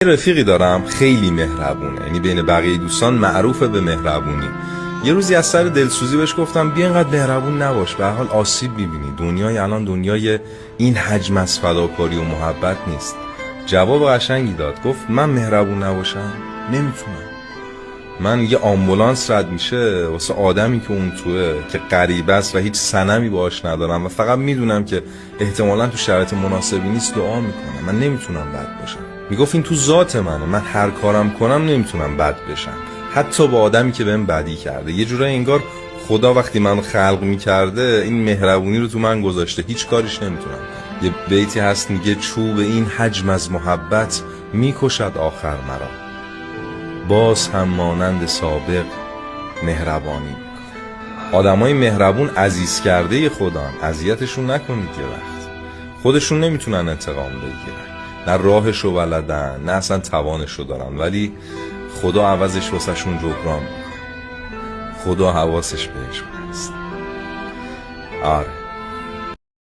رفیقی دارم خیلی مهربونه، یعنی بین بقیه دوستان معروفه به مهربونی. یه روزی از سر دلسوزی بهش گفتم بیا اینقدر مهربون نباش، به هر حال آسیب میبینی، دنیای الان دنیای این حجم از فداکاری و محبت نیست. جواب قشنگی داد، گفت من مهربون نباشم نمیتونم. من یه آمبولانس رد میشه واسه آدمی که اون توه که غریبه است و هیچ سنمی باهاش ندارم و فقط میدونم که احتمالاً تو شرایط مناسبی نیست، دعا میکنم. من نمیتونم بد باشم. میگفت این تو ذات منه، من هر کارم کنم نمیتونم بد بشم، حتی با آدمی که بهم بدی کرده. یه جورایی انگار خدا وقتی من خلق میکرده این مهربونی رو تو من گذاشته، هیچ کاریش نمیتونم. یه بیتی هست میگه چوب این حجم از محبت میکشد آخر مرا، باز هم مانند سابق مهربانی. آدمای مهربون عزیز کرده خدان، اذیتشون نکنید. یه وقت خودشون نمیتونن انتقام بگیرن، نه راهشو بلدن نه اصلا توانشو دارن، ولی خدا عوضش واسهشون جبران میکنه. خدا حواسش بهشون هست. آره.